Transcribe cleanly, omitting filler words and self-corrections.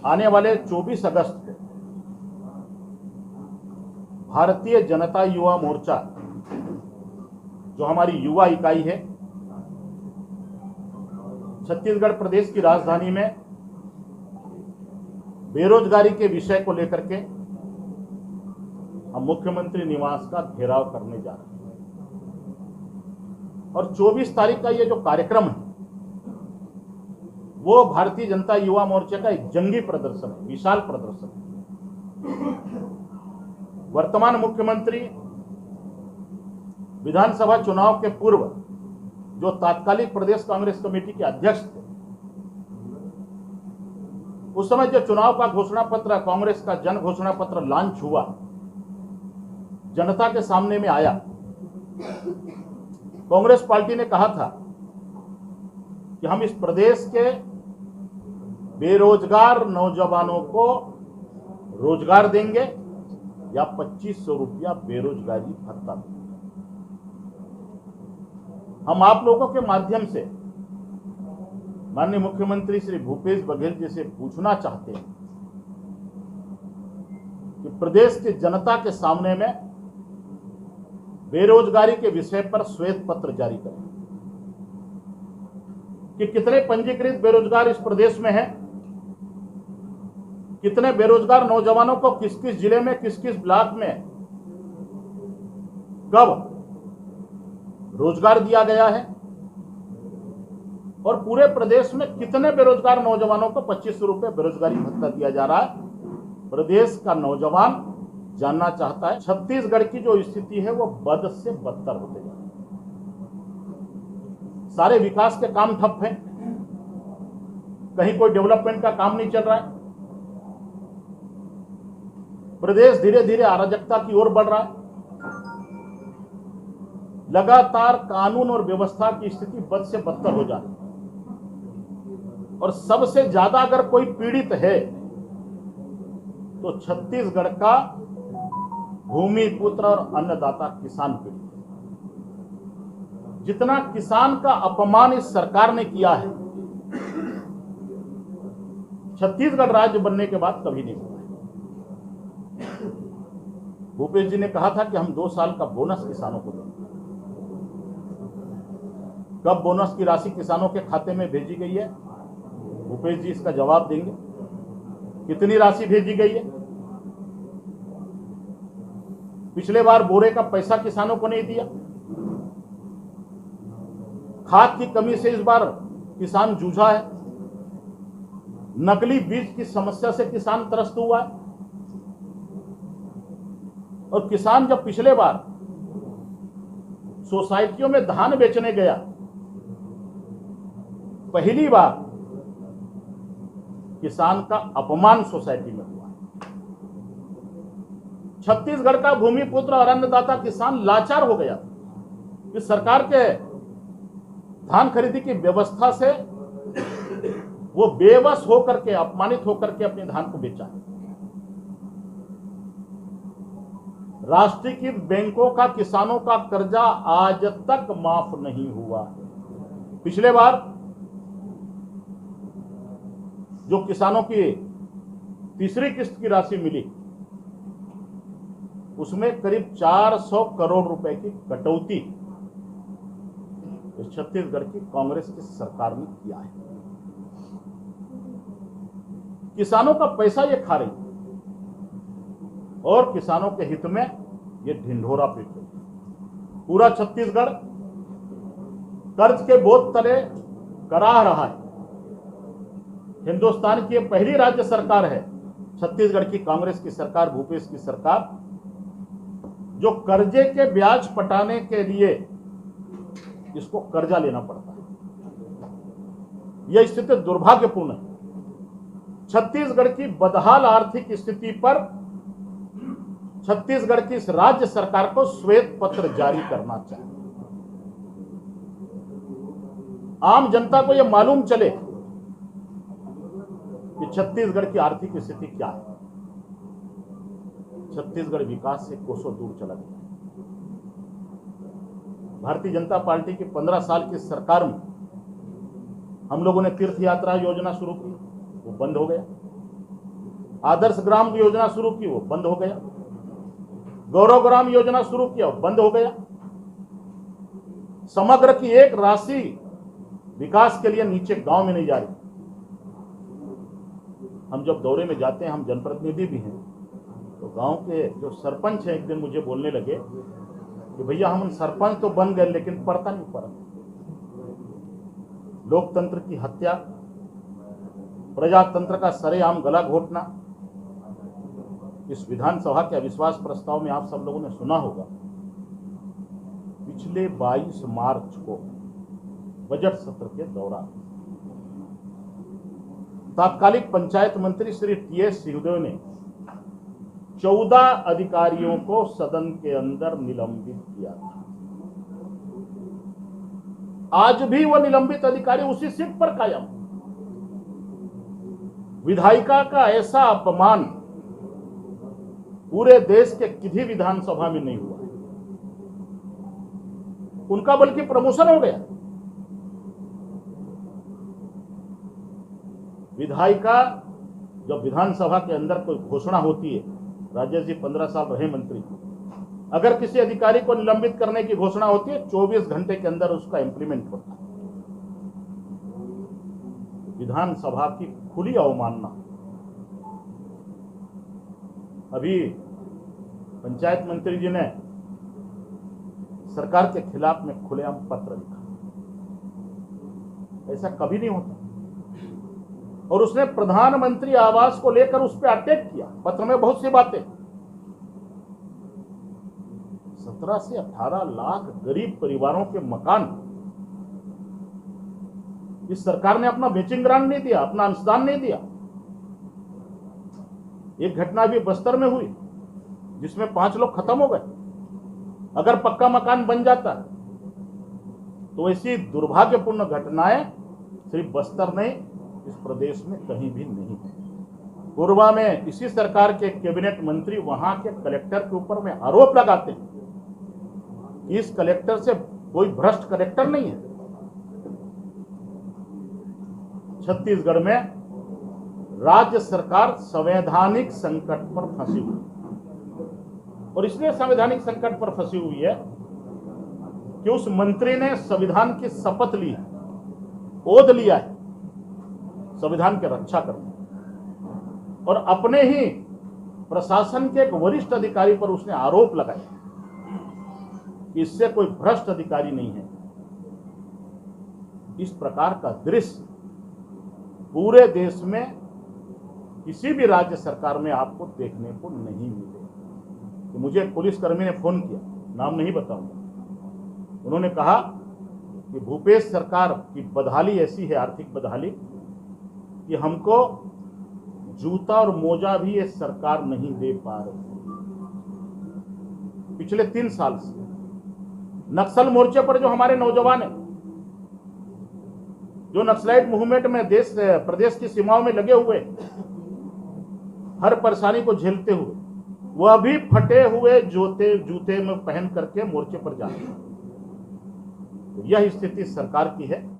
आने वाले 24 अगस्त को भारतीय जनता युवा मोर्चा, जो हमारी युवा इकाई है, छत्तीसगढ़ प्रदेश की राजधानी में बेरोजगारी के विषय को लेकर के हम मुख्यमंत्री निवास का घेराव करने जा रहे हैं। और 24 तारीख का ये जो कार्यक्रम है वो भारतीय जनता युवा मोर्चा का एक जंगी प्रदर्शन है, विशाल प्रदर्शन है। वर्तमान मुख्यमंत्री विधानसभा चुनाव के पूर्व जो तात्कालिक प्रदेश कांग्रेस कमेटी के अध्यक्ष थे, उस समय जो चुनाव का घोषणा पत्र, कांग्रेस का जन घोषणा पत्र लॉन्च हुआ, जनता के सामने में आया, कांग्रेस पार्टी ने कहा था कि हम इस प्रदेश के बेरोजगार नौजवानों को रोजगार देंगे या 2500 रुपया बेरोजगारी भत्ता देंगे। हम आप लोगों के माध्यम से माननीय मुख्यमंत्री श्री भूपेश बघेल जी से पूछना चाहते हैं कि प्रदेश की जनता के सामने में बेरोजगारी के विषय पर श्वेत पत्र जारी करें कि कितने पंजीकृत बेरोजगार इस प्रदेश में हैं, कितने बेरोजगार नौजवानों को किस किस जिले में, किस किस ब्लॉक में कब रोजगार दिया गया है, और पूरे प्रदेश में कितने बेरोजगार नौजवानों को 2500 रुपये बेरोजगारी भत्ता दिया जा रहा है। प्रदेश का नौजवान जानना चाहता है। छत्तीसगढ़ की जो स्थिति है वो बद से बदतर होते जा रही है। सारे विकास के काम ठप हैं, कहीं कोई डेवलपमेंट का काम नहीं चल रहा है। प्रदेश धीरे धीरे अराजकता की ओर बढ़ रहा है। लगातार कानून और व्यवस्था की स्थिति बद से बदतर हो जा रही है। और सबसे ज्यादा अगर कोई पीड़ित है तो छत्तीसगढ़ का भूमिपुत्र और अन्नदाता किसान पीड़ित है। जितना किसान का अपमान इस सरकार ने किया है, छत्तीसगढ़ राज्य बनने के बाद कभी नहीं हुआ। भूपेश जी ने कहा था कि हम 2 साल का बोनस किसानों को देंगे। कब बोनस की राशि किसानों के खाते में भेजी गई है, भूपेश जी इसका जवाब देंगे। कितनी राशि भेजी गई है? पिछले बार बोरे का पैसा किसानों को नहीं दिया। खाद की कमी से इस बार किसान जूझा है। नकली बीज की समस्या से किसान त्रस्त हुआ है। और किसान जब पिछले बार सोसाइटियों में धान बेचने गया, पहली बार किसान का अपमान सोसाइटी में हुआ। छत्तीसगढ़ का भूमिपुत्र और अन्नदाता किसान लाचार हो गया। इस सरकार के धान खरीदी की व्यवस्था से वो बेबस होकर के, अपमानित होकर के अपने धान को बेचा है। राष्ट्रीयकृत बैंकों का किसानों का कर्जा आज तक माफ नहीं हुआ। पिछले बार जो किसानों की तीसरी किस्त की राशि मिली, उसमें करीब 400 करोड़ रुपए की कटौती इस छत्तीसगढ़ की कांग्रेस की सरकार ने किया है। किसानों का पैसा ये खा रही और किसानों के हित में ये ढिंढोरा पीट रही। पूरा छत्तीसगढ़ कर्ज के बोझ तले कराह रहा है। हिंदुस्तान की पहली राज्य सरकार है छत्तीसगढ़ की कांग्रेस की सरकार, भूपेश की सरकार, जो कर्जे के ब्याज पटाने के लिए इसको कर्जा लेना पड़ता है। यह स्थिति दुर्भाग्यपूर्ण है। छत्तीसगढ़ की बदहाल आर्थिक स्थिति पर छत्तीसगढ़ की इस राज्य सरकार को श्वेत पत्र जारी करना चाहिए। आम जनता को यह मालूम चले कि छत्तीसगढ़ की आर्थिक स्थिति क्या है। छत्तीसगढ़ विकास से कोसों दूर चला गया। भारतीय जनता पार्टी की 15 साल की सरकार में हम लोगों ने तीर्थ यात्रा योजना शुरू की, वो बंद हो गया। आदर्श ग्राम योजना शुरू की, वो बंद हो गया। गौरव ग्राम योजना शुरू किया, वो बंद हो गया। समग्र की एक राशि विकास के लिए नीचे गांव में नहीं जा रही। हम जब दौरे में जाते हैं, हम जनप्रतिनिधि भी हैं, तो गांव के जो सरपंच हैं एक दिन मुझे बोलने लगे कि भैया हम सरपंच तो बन गए लेकिन पड़ता नहीं पड़ा। लोकतंत्र की हत्या, प्रजातंत्र का सरेआम गला घोटना। इस विधानसभा के अविश्वास प्रस्ताव में आप सब लोगों ने सुना होगा, पिछले 22 मार्च को बजट सत्र के दौरान तात्कालिक पंचायत मंत्री श्री टीएस सिंहदेव ने 14 अधिकारियों को सदन के अंदर निलंबित किया था। आज भी वो निलंबित अधिकारी उसी सीट पर कायम। विधायिका का ऐसा अपमान पूरे देश के किसी विधानसभा में नहीं हुआ। उनका बल्कि प्रमोशन हो गया। विधायिका जब विधानसभा के अंदर कोई घोषणा होती है, राजेश जी 15 साल रहे मंत्री, अगर किसी अधिकारी को निलंबित करने की घोषणा होती है 24 घंटे के अंदर उसका इंप्लीमेंट होता है। विधानसभा की खुली अवमानना। अभी पंचायत मंत्री जी ने सरकार के खिलाफ में खुलेआम पत्र लिखा, ऐसा कभी नहीं होता। और उसने प्रधानमंत्री आवास को लेकर उस पर अटैक किया। पत्र में बहुत सी बातें, 17 से 18 लाख गरीब परिवारों के मकान इस सरकार ने अपना मैचिंग ग्रांट नहीं दिया, अपना अंशदान नहीं दिया। एक घटना भी बस्तर में हुई जिसमें 5 लोग खत्म हो गए। अगर पक्का मकान बन जाता तो ऐसी दुर्भाग्यपूर्ण घटनाएं सिर्फ बस्तर नहीं, इस प्रदेश में कहीं भी नहीं है। पूर्वा में इसी सरकार के कैबिनेट मंत्री वहां के कलेक्टर के ऊपर में आरोप लगाते हैं कि इस कलेक्टर से कोई भ्रष्ट कलेक्टर नहीं है। छत्तीसगढ़ में राज्य सरकार संवैधानिक संकट पर फंसी हुई, और इसलिए संवैधानिक संकट पर फंसी हुई है कि उस मंत्री ने संविधान की शपथ ली, ओध लिया है संविधान की रक्षा करने, और अपने ही प्रशासन के एक वरिष्ठ अधिकारी पर उसने आरोप लगाया कि इससे कोई भ्रष्ट अधिकारी नहीं है। इस प्रकार का दृश्य पूरे देश में किसी भी राज्य सरकार में आपको देखने को नहीं मिले। तो मुझे एक पुलिसकर्मी ने फोन किया, नाम नहीं बताऊंगा। उन्होंने कहा कि भूपेश सरकार की बदहाली ऐसी है, आर्थिक बदहाली, कि हमको जूता और मोजा भी ये सरकार नहीं दे पा रही। पिछले 3 साल से नक्सल मोर्चे पर जो हमारे नौजवान हैं, जो नक्सलाइट मूवमेंट में प्रदेश की सीमाओं में लगे हुए, हर परेशानी को झेलते हुए, वह भी फटे हुए जूते में पहन करके मोर्चे पर जाते हैं। तो यह स्थिति सरकार की है।